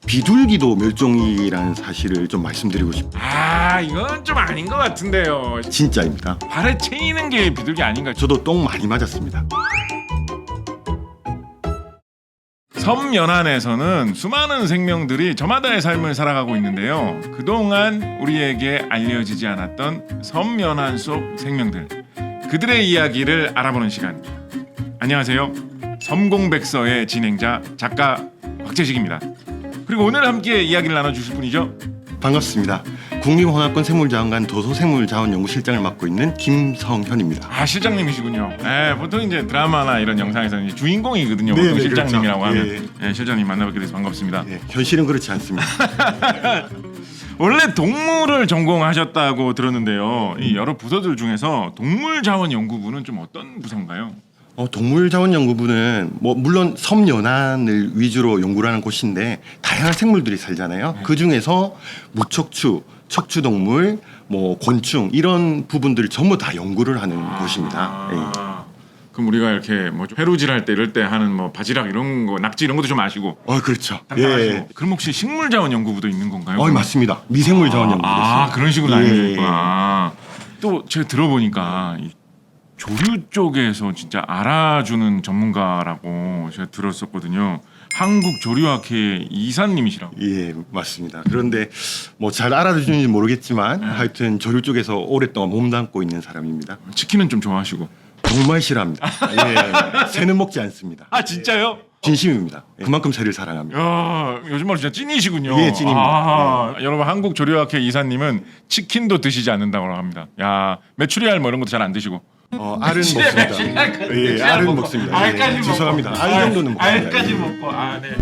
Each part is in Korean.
비둘기도 멸종이라는 사실을 좀 말씀드리고 싶습니다. 아, 이건 좀 아닌 것 같은데요. 진짜입니다. 발에 채이는 게 비둘기 아닌가? 저도 똥 많이 맞았습니다. 섬 연안에서는 수많은 생명들이 저마다의 삶을 살아가고 있는데요. 그동안 우리에게 알려지지 않았던 섬 연안 속 생명들, 그들의 이야기를 알아보는 시간. 안녕하세요. 섬공백서의 진행자 작가 곽재식입니다. 그리고 오늘 함께 이야기를 나눠주실 분이죠. 반갑습니다. 국립혼합권 생물자원관 도서생물자원연구실장을 맡고 있는 김성현입니다. 아, 실장님이시군요. 네, 보통 이제 드라마나 이런 영상에서 이제 주인공이거든요. 보통 네네, 실장님이라고 그렇죠. 하면. 네, 실장님 만나뵙게 돼서 반갑습니다. 현실은 그렇지 않습니다. 원래 동물을 전공하셨다고 들었는데요. 이 여러 부서들 중에서 동물자원연구부는 좀 어떤 부서인가요? 동물자원연구부는 물론 섬 연안을 위주로 연구를 하는 곳인데 다양한 생물들이 살잖아요. 그 중에서 무척추, 척추동물, 곤충 이런 부분들을 전부 다 연구를 하는 곳입니다. 그럼 우리가 이렇게 회루질 할 때 이럴 때 하는 바지락 이런 거, 낙지 이런 것도 좀 아시고. 그렇죠. 담당하시고. 그럼 혹시 식물자원연구부도 있는 건가요? 맞습니다. 미생물자원연구부입니다. 그런 식으로 나뉘는구나. 또 제가 들어보니까 이 조류 쪽에서 진짜 알아주는 전문가라고 제가 들었었거든요. 한국조류학회 이사님이시라고. 예, 맞습니다. 그런데 잘 알아주시는지 모르겠지만 하여튼 조류 쪽에서 오랫동안 몸담고 있는 사람입니다. 치킨은 좀 좋아하시고. 정말 싫어합니다. 새는 먹지 않습니다. 아, 진짜요? 진심입니다. 그만큼 새를 사랑합니다. 야, 요즘 말로 진짜 찐이시군요. 예, 찐입니다. 여러분, 한국조류학회 이사님은 치킨도 드시지 않는다고 합니다. 야, 메추리알 이런 것도 잘 안 드시고. 알은 먹습니다. 알은 먹습니다. 알까지 죄송합니다. 먹고. 알 정도는 먹습니다. 알까지 먹고. 네.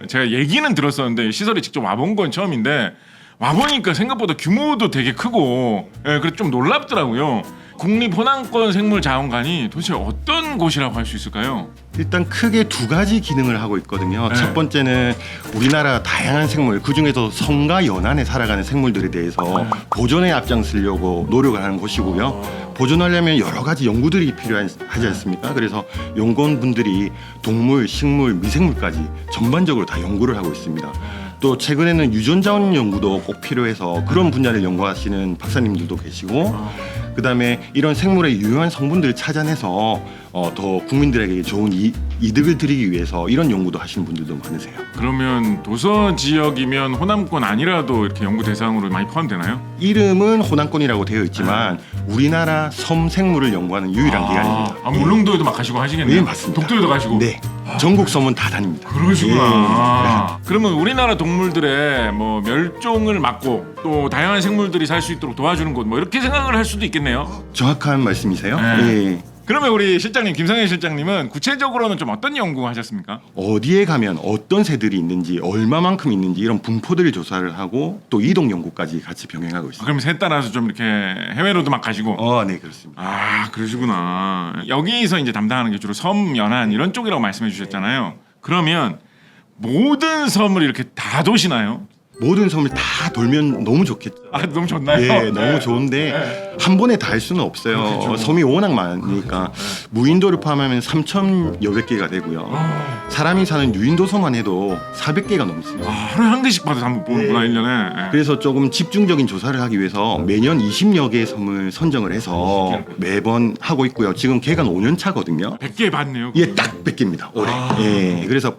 제가 얘기는 들었었는데 시설에 직접 와본 건 처음인데 와보니까 생각보다 규모도 되게 크고 그래서 좀 놀랍더라고요. 국립호남권 생물자원관이 도대체 어떤 곳이라고 할 수 있을까요? 일단 크게 두 가지 기능을 하고 있거든요. 첫 번째는 우리나라 다양한 생물, 그중에서 섬과 연안에 살아가는 생물들에 대해서 보존에 앞장서려고 노력을 하는 곳이고요. 보존하려면 여러 가지 연구들이 필요하지 않습니까? 그래서 연구원분들이 동물, 식물, 미생물까지 전반적으로 다 연구를 하고 있습니다. 또 최근에는 유전자원 연구도 꼭 필요해서 그런 분야를 연구하시는 박사님들도 계시고, 그다음에 이런 생물의 유효한 성분들을 찾아내서 더 국민들에게 좋은 이득을 드리기 위해서 이런 연구도 하시는 분들도 많으세요. 그러면 도서 지역이면 호남권 아니라도 이렇게 연구 대상으로 많이 포함되나요? 이름은 호남권이라고 되어 있지만 우리나라 섬 생물을 연구하는 유일한 기관입니다. 울릉도에도 막 가시고 하시겠네요. 네, 맞습니다. 독도에도 가시고. 네, 전국 섬은 다 다닙니다. 그러시구나. 그러면 우리나라 동물들의 멸종을 막고 또 다양한 생물들이 살 수 있도록 도와주는 곳, 이렇게 생각을 할 수도 있겠네요. 정확한 말씀이세요? 네. 그러면 우리 실장님, 김성현 실장님은 구체적으로는 좀 어떤 연구하셨습니까? 어디에 가면 어떤 새들이 있는지, 얼마만큼 있는지 이런 분포들을 조사를 하고 또 이동 연구까지 같이 병행하고 있습니다. 그럼 새 따라서 좀 이렇게 해외로도 막 가시고. 네, 그렇습니다. 그러시구나. 여기서 이제 담당하는 게 주로 섬, 연안 이런 쪽이라고 말씀해 주셨잖아요. 그러면 모든 섬을 이렇게 다 도시나요? 모든 섬을 다 돌면 너무 좋겠죠. 너무 좋나요? 예, 너무 좋은데 한 번에 다 할 수는 없어요. 그렇죠. 섬이 워낙 많으니까 무인도를 포함하면 3,000여백 개가 되고요. 사람이 사는 유인도 섬만 해도 400개가 넘습니다. 하루에 한 개씩 받아서 한번 보는구나, 1년에. 그래서 조금 집중적인 조사를 하기 위해서 매년 20여 개의 섬을 선정을 해서 매번 하고 있고요. 지금 개간 5년 차거든요. 100개 받네요. 예, 딱 100개입니다. 올해. 예, 그래서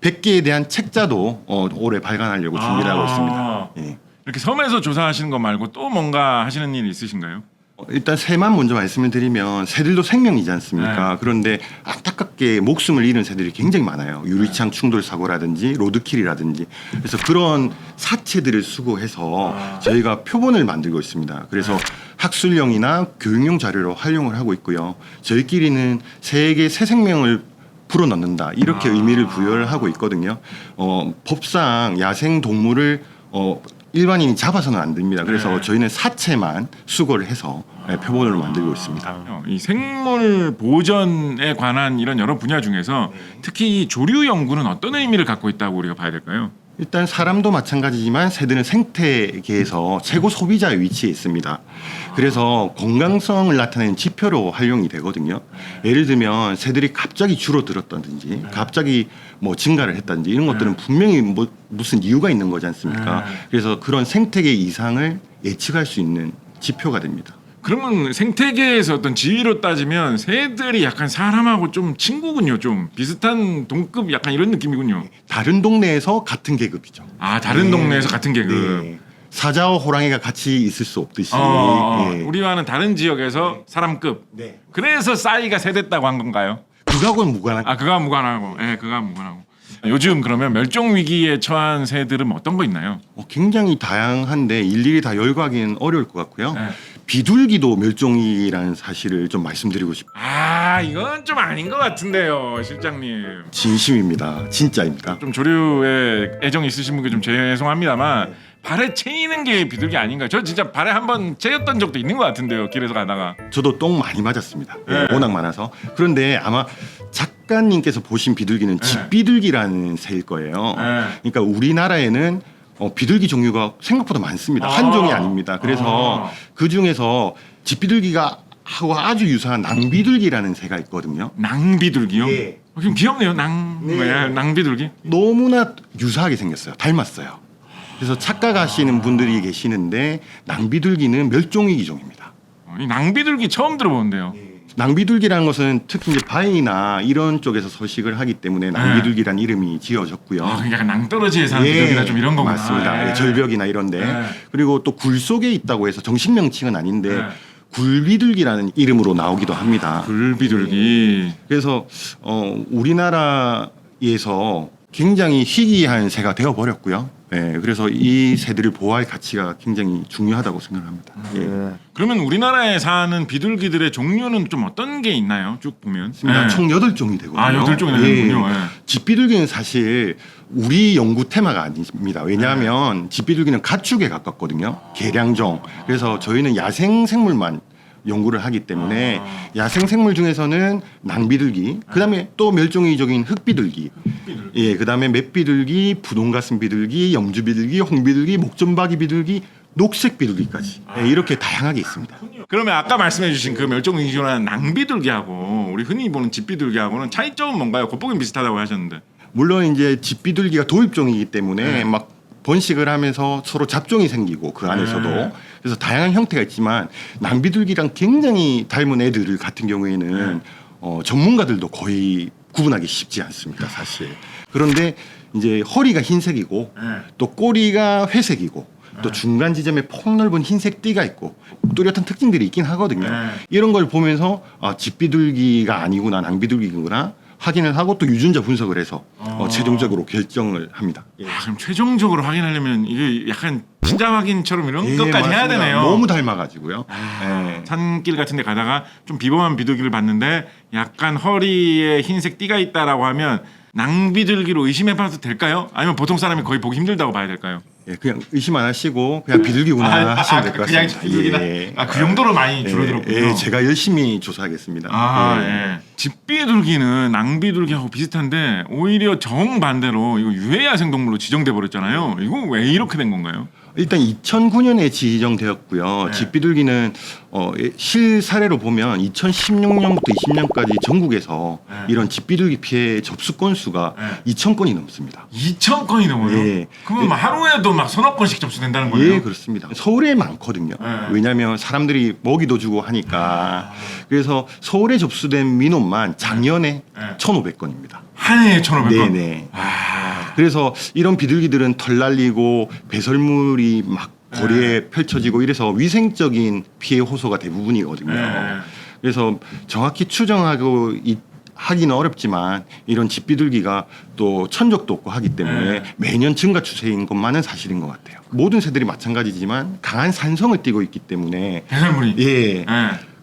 100개에 대한 책자도 올해 발간하려고 준비를 하고 있습니다. 예. 이렇게 섬에서 조사하시는 거 말고 또 뭔가 하시는 일 있으신가요? 일단 새만 먼저 말씀을 드리면 새들도 생명이지 않습니까? 그런데 안타깝게 목숨을 잃은 새들이 굉장히 많아요. 유리창 충돌 사고라든지 로드킬이라든지. 그래서 그런 사체들을 수거해서 저희가 표본을 만들고 있습니다. 그래서 학술용이나 교육용 자료로 활용을 하고 있고요. 저희끼리는 새에게 새 생명을 불어넣는다, 이렇게 의미를 부여를 하고 있거든요. 법상 야생 동물을 일반인이 잡아서는 안 됩니다. 그래서 저희는 사체만 수거를 해서 표본으로 만들고 있습니다. 이 생물 보전에 관한 이런 여러 분야 중에서 특히 이 조류 연구는 어떤 의미를 갖고 있다고 우리가 봐야 될까요? 일단 사람도 마찬가지지만 새들은 생태계에서 최고 소비자의 위치에 있습니다. 그래서 건강성을 나타내는 지표로 활용이 되거든요. 예를 들면 새들이 갑자기 줄어들었다든지 갑자기 뭐 증가를 했다든지 이런 것들은 분명히 뭐 무슨 이유가 있는 거지 않습니까? 그래서 그런 생태계 이상을 예측할 수 있는 지표가 됩니다. 그러면 생태계에서 어떤 지위로 따지면 새들이 약간 사람하고 좀 친구군요. 좀 비슷한 동급 약간 이런 느낌이군요. 다른 동네에서 같은 계급이죠. 아, 다른 동네에서 같은 계급. 네. 사자와 호랑이가 같이 있을 수 없듯이 예. 우리와는 다른 지역에서 사람급. 네. 그래서 싸이가 세됐다고 한 건가요? 그거하고는 무관한 아, 그거와 무관하고. 예, 그거와 무관하고. 요즘 그러면 멸종 위기에 처한 새들은 어떤 거 있나요? 굉장히 다양한데 일일이 다 열거하기는 어려울 것 같고요. 네. 비둘기도 멸종위라는 사실을 좀 말씀드리고 싶어요. 아, 이건 좀 아닌 것 같은데요, 실장님. 진심입니다. 진짜입니다. 좀 조류에 애정 있으신 분께 좀 죄송합니다만 발에 채이는 게 비둘기 아닌가요? 저 진짜 발에 한번 채였던 적도 있는 것 같은데요, 길에서 가다가. 저도 똥 많이 맞았습니다. 네. 워낙 많아서. 그런데 아마 작가님께서 보신 비둘기는 집비둘기라는 새일 거예요. 그러니까 우리나라에는 비둘기 종류가 생각보다 많습니다. 한 종이 아닙니다. 그래서 그 중에서 집비둘기가 하고 아주 유사한 낭비둘기라는 새가 있거든요. 낭비둘기요? 예. 좀 귀엽네요. 네. 낭비둘기. 너무나 유사하게 생겼어요. 닮았어요. 그래서 착각하시는 분들이 계시는데 낭비둘기는 멸종위기 종입니다. 이 낭비둘기 처음 들어보는데요. 낭비둘기라는 것은 특히 이제 바위나 이런 쪽에서 서식을 하기 때문에 낭비둘기라는 이름이 지어졌고요. 아, 그러니까 낭떠러지에 사는 비둘기나 좀 이런 거구나. 맞습니다. 예, 절벽이나 이런데. 그리고 또 굴 속에 있다고 해서 정식 명칭은 아닌데 굴비둘기라는 이름으로 나오기도 합니다. 굴비둘기. 그래서 우리나라에서 굉장히 희귀한 새가 되어 버렸고요. 예, 그래서 이 새들을 보호할 가치가 굉장히 중요하다고 생각합니다. 예. 그러면 우리나라에 사는 비둘기들의 종류는 좀 어떤 게 있나요? 쭉 보면. 총 8종이 되거든요. 아, 8종이 되는군요. 예. 집비둘기는 사실 우리 연구 테마가 아닙니다. 왜냐하면 집비둘기는 가축에 가깝거든요. 개량종. 그래서 저희는 야생 생물만 연구를 하기 때문에 야생 생물 중에서는 낭비둘기, 그다음에 또 멸종위기적인 흑비둘기, 예, 그다음에 맷비둘기, 분홍가슴 비둘기, 염주비둘기, 홍비둘기, 목점박이 비둘기, 녹색 비둘기까지 예, 이렇게 다양하게 있습니다. 그러면 아까 말씀해주신 그 멸종위기종한 낭비둘기하고 우리 흔히 보는 집비둘기하고는 차이점은 뭔가요? 겉보기는 비슷하다고 하셨는데. 물론 이제 집비둘기가 도입종이기 때문에 막 번식을 하면서 서로 잡종이 생기고 그 안에서도 그래서 다양한 형태가 있지만 낭비둘기랑 굉장히 닮은 애들 같은 경우에는 전문가들도 거의 구분하기 쉽지 않습니다, 사실. 그런데 이제 허리가 흰색이고 또 꼬리가 회색이고 또 중간 지점에 폭넓은 흰색 띠가 있고 뚜렷한 특징들이 있긴 하거든요. 이런 걸 보면서 집비둘기가 아니구나, 낭비둘기구나 확인을 하고 또 유전자 분석을 해서 최종적으로 결정을 합니다. 예. 아, 그럼 최종적으로 확인하려면 이게 약간 친자 확인처럼 이런 것까지 해야 맞습니다. 되네요. 너무 닮아가지고요. 산길 같은 데 가다가 좀 비범한 비둘기를 봤는데 약간 허리에 흰색 띠가 있다라고 하면 낭비둘기로 의심해봐도 될까요? 아니면 보통 사람이 거의 보기 힘들다고 봐야 될까요? 예, 그냥 의심 안 하시고 그냥 비둘기구나 하시면 될 것 같습니다. 그냥 비둘기나? 예. 아, 그 정도로 많이 줄어들었군요. 예, 제가 열심히 조사하겠습니다. 예. 집비둘기는 낭비둘기하고 비슷한데 오히려 정반대로 이거 유해야생 동물로 지정돼 버렸잖아요. 이거 왜 이렇게 된 건가요? 일단 2009년에 지정되었고요. 집비둘기는 실 사례로 보면 2016년부터 20년까지 전국에서 이런 집비둘기 피해 접수 건수가 2,000건이 넘습니다. 2,000건이 넘어요? 예. 그러면 막 하루에도 막 서너 건씩 접수된다는 거예요? 예, 그렇습니다. 서울에 많거든요. 왜냐하면 사람들이 먹이도 주고 하니까. 그래서 서울에 접수된 민원만 작년에 1,500건입니다. 한 해에 1,500건? 네네. 그래서 이런 비둘기들은 털 날리고 배설물이 막 거리에 펼쳐지고 이래서 위생적인 피해 호소가 대부분이거든요. 그래서 정확히 추정하고 하기는 어렵지만 이런 집비둘기가 또 천적도 없고 하기 때문에 매년 증가 추세인 것만은 사실인 것 같아요. 모든 새들이 마찬가지지만 강한 산성을 띠고 있기 때문에 배설물이? 예.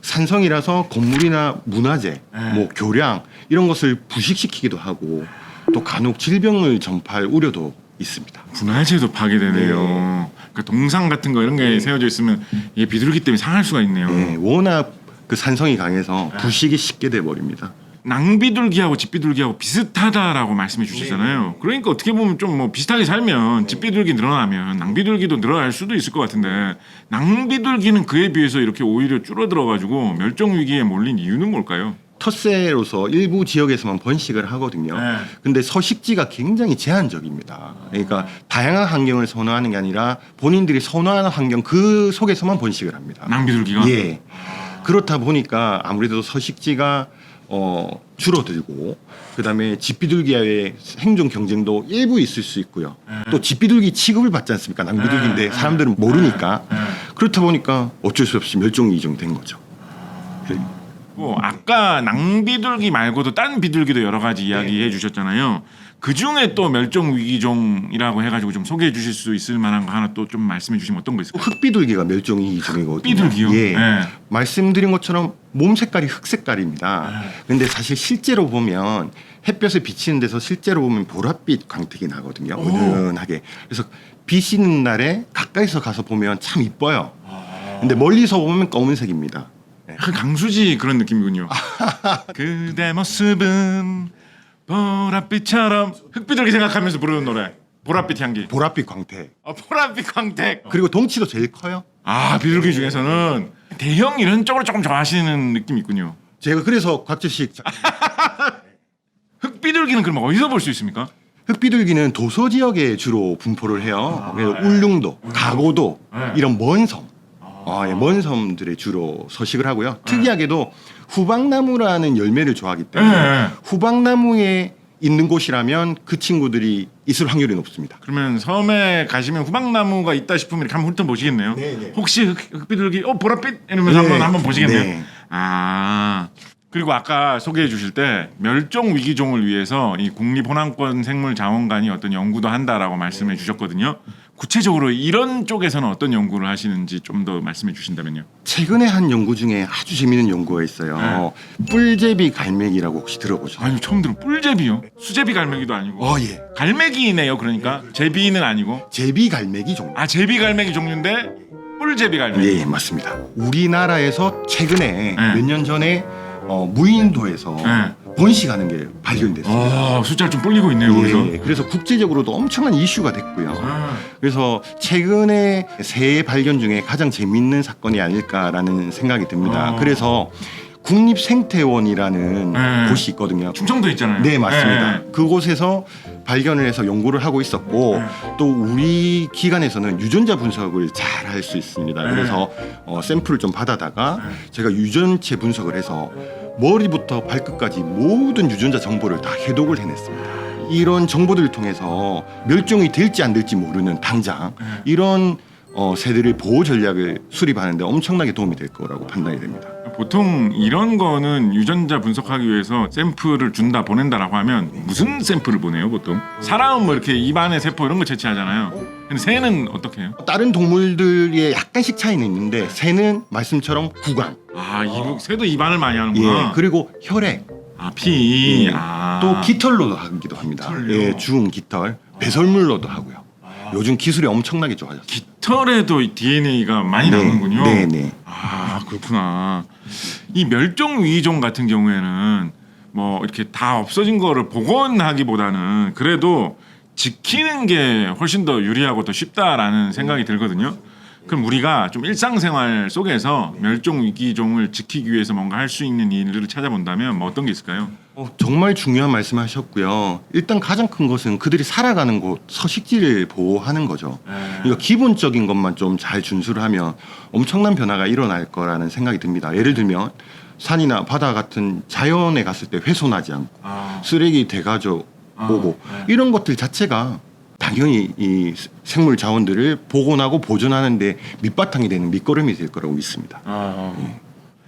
산성이라서 건물이나 문화재, 뭐 교량 이런 것을 부식시키기도 하고 또 간혹 질병을 전파할 우려도 있습니다. 분화제도 파괴되네요. 그러니까 동상 같은 거 이런 게 세워져 있으면 이게 비둘기 때문에 상할 수가 있네요. 예, 워낙 그 산성이 강해서 부식이 쉽게 돼 버립니다. 낭비둘기하고 집비둘기하고 비슷하다라고 말씀해 주셨잖아요. 그러니까 어떻게 보면 좀 뭐 비슷하게 살면 집비둘기 늘어나면 낭비둘기도 늘어날 수도 있을 것 같은데 낭비둘기는 그에 비해서 이렇게 오히려 줄어들어가지고 멸종 위기에 몰린 이유는 뭘까요? 텃새로서 일부 지역에서만 번식을 하거든요. 네. 근데 서식지가 굉장히 제한적입니다. 그러니까 다양한 환경을 선호하는 게 아니라 본인들이 선호하는 환경 그 속에서만 번식을 합니다. 낭비둘기가? 예. 그렇다 보니까 아무래도 서식지가 줄어들고 그다음에 집비둘기와의 생존 경쟁도 일부 있을 수 있고요. 또 집비둘기 취급을 받지 않습니까? 낭비둘기인데 사람들은 모르니까 그렇다 보니까 어쩔 수 없이 멸종 위기종이 된 거죠. 뭐 아까 낭비둘기 말고도 딴 비둘기도 여러 가지 이야기해 주셨잖아요. 그 중에 또 멸종 위기종이라고 해가지고 좀 소개해 주실 수 있을 만한 거 하나 또 좀 말씀해 주시면 어떤 거 있을까요? 흑비둘기가 멸종 위기종이거든요. 흑비둘기요? 예. 네. 말씀드린 것처럼 몸 색깔이 흑색깔입니다. 근데 사실 실제로 보면 햇볕에 비치는 데서 실제로 보면 보랏빛 광택이 나거든요. 은은하게. 그래서 비치는 날에 가까이서 가서 보면 참 이뻐요. 근데 멀리서 보면 검은색입니다. 약간 강수지 그런 느낌이군요. 그대 모습은 보랏빛처럼 흑비둘기 생각하면서 부르는 노래. 보랏빛 향기. 보랏빛 광택. 보랏빛 광택. 그리고 덩치도 제일 커요. 아 비둘기 중에서는 대형 이런 쪽으로 조금 좋아하시는 느낌이 있군요. 제가 그래서 곽재식 흑비둘기는 그럼 어디서 볼 수 있습니까? 흑비둘기는 도서 지역에 주로 분포를 해요. 그래서 울릉도, 가고도 이런 먼 섬, 먼 섬들에 주로 서식을 하고요. 특이하게도 후박나무라는 열매를 좋아하기 때문에 후박나무에 있는 곳이라면 그 친구들이 있을 확률이 높습니다. 그러면 섬에 가시면 후박나무가 있다 싶으면 이렇게 한번 훑어보시겠네요. 네네. 혹시 흑비둘기 보랏빛 이러면서 네. 한번 보시겠네요. 네. 아 그리고 아까 소개해 주실 때 멸종 위기종을 위해서 이 국립호남권 생물자원관이 어떤 연구도 한다라고 말씀해 주셨거든요. 구체적으로 이런 쪽에서는 어떤 연구를 하시는지 좀 더 말씀해 주신다면요. 최근에 한 연구 중에 아주 재미있는 연구가 있어요. 뿔제비 갈매기라고 혹시 들어보셨어요? 아니 처음 들어. 뿔제비요? 수제비 갈매기도 아니고. 예. 갈매기네요. 그러니까 제비는 아니고. 제비 갈매기 종류. 아 제비 갈매기 종류인데 뿔제비 갈매기. 예, 맞습니다. 우리나라에서 최근에 네. 몇 년 전에 무인도에서 번식하는 게 발견됐습니다. 숫자를 좀 불리고 있네요. 거기서. 예, 그래서 국제적으로도 엄청난 이슈가 됐고요. 그래서 최근에 새 발견 중에 가장 재미있는 사건이 아닐까라는 생각이 듭니다. 그래서 국립생태원이라는 곳이 있거든요. 충청도에 있잖아요. 네, 맞습니다. 그곳에서 발견을 해서 연구를 하고 있었고 또 우리 기관에서는 유전자 분석을 잘 할 수 있습니다. 그래서 샘플을 좀 받아다가 제가 유전체 분석을 해서 머리부터 발끝까지 모든 유전자 정보를 다 해독을 해냈습니다. 이런 정보들을 통해서 멸종이 될지 안 될지 모르는 당장 이런 새들의 보호 전략을 수립하는데 엄청나게 도움이 될 거라고 판단이 됩니다. 보통 이런 거는 유전자 분석하기 위해서 샘플을 준다 보낸다라고 하면 무슨 샘플을 보내요 보통? 사람은 뭐 이렇게 입안에 세포 이런 거 채취하잖아요. 근데 새는 어떻게 해요? 다른 동물들의 약간씩 차이는 있는데 새는 말씀처럼 구강, 새도 입안을 많이 예, 하는구나. 그리고 혈액, 피. 예, 또 깃털로도 하기도 합니다. 깃털요? 예, 중 깃털, 배설물로도 하고요. 요즘 기술이 엄청나게 좋아졌어요. 깃털에도 DNA가 많이 나오는군요. 네. 그렇구나. 이 멸종 위기종 같은 경우에는 뭐 이렇게 다 없어진 거를 복원하기보다는 그래도 지키는 게 훨씬 더 유리하고 더 쉽다라는 생각이 들거든요. 그럼 우리가 좀 일상생활 속에서 멸종 위기종을 지키기 위해서 뭔가 할 수 있는 일을 찾아본다면 뭐 어떤 게 있을까요? 정말 중요한 말씀하셨고요. 일단 가장 큰 것은 그들이 살아가는 곳 서식지를 보호하는 거죠. 그러니까 기본적인 것만 좀 잘 준수를 하면 엄청난 변화가 일어날 거라는 생각이 듭니다. 예를 들면 산이나 바다 같은 자연에 갔을 때 훼손하지 않고 쓰레기 대가져 오고 이런 것들 자체가 당연히 이 생물 자원들을 복원하고 보존하는데 밑바탕이 되는 밑거름이 될 거라고 믿습니다.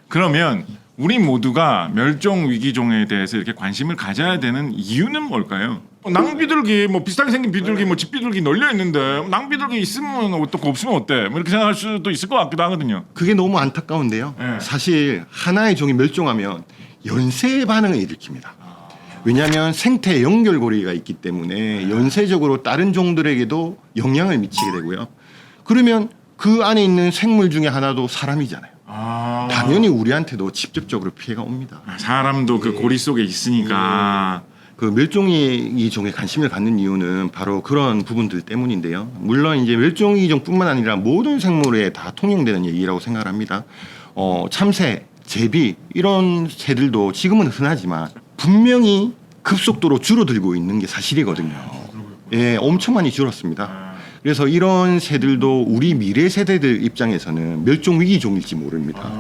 그러면 우리 모두가 멸종 위기종에 대해서 이렇게 관심을 가져야 되는 이유는 뭘까요? 낭비둘기 뭐 비슷하게 생긴 비둘기 뭐 집비둘기 널려 있는데 낭비둘기 있으면 어떻고 없으면 어때? 뭐 이렇게 생각할 수도 있을 것 같기도 하거든요. 그게 너무 안타까운데요. 사실 하나의 종이 멸종하면 연쇄 반응을 일으킵니다. 왜냐하면 생태 연결고리가 있기 때문에 연쇄적으로 다른 종들에게도 영향을 미치게 되고요. 그러면 그 안에 있는 생물 중에 하나도 사람이잖아요. 당연히 우리한테도 직접적으로 피해가 옵니다. 사람도 그 고리 속에 있으니까. 그 멸종위기종에 관심을 갖는 이유는 바로 그런 부분들 때문인데요. 물론 이제 멸종위기종뿐만 아니라 모든 생물에 다 통용되는 얘기라고 생각을 합니다. 참새, 제비 이런 새들도 지금은 흔하지만 분명히 급속도로 줄어들고 있는 게 사실이거든요. 예, 엄청 많이 줄었습니다. 그래서 이런 새들도 우리 미래 세대들 입장에서는 멸종위기종일지 모릅니다.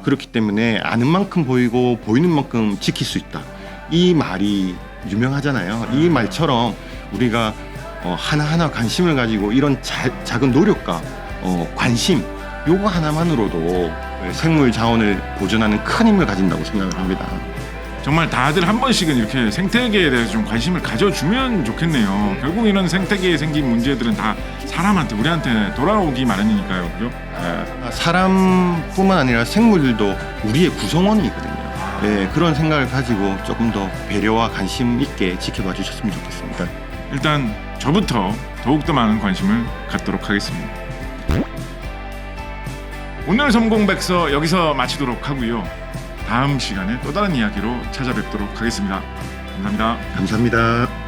그렇기 때문에 아는 만큼 보이고 보이는 만큼 지킬 수 있다. 이 말이 유명하잖아요. 이 말처럼 우리가 하나하나 관심을 가지고 이런 작은 노력과 관심 요거 하나만으로도 생물 자원을 보존하는 큰 힘을 가진다고 생각을 합니다. 정말 다들 한 번씩은 이렇게 생태계에 대해서 좀 관심을 가져주면 좋겠네요. 결국 이런 생태계에 생긴 문제들은 다 사람한테 우리한테 돌아오기 마련이니까요. 그죠? 네. 사람뿐만 아니라 생물들도 우리의 구성원이거든요. 네, 그런 생각을 가지고 조금 더 배려와 관심 있게 지켜봐 주셨으면 좋겠습니다. 일단 저부터 더욱더 많은 관심을 갖도록 하겠습니다. 오늘 섬공백서 여기서 마치도록 하고요. 다음 시간에 또 다른 이야기로 찾아뵙도록 하겠습니다. 감사합니다. 감사합니다.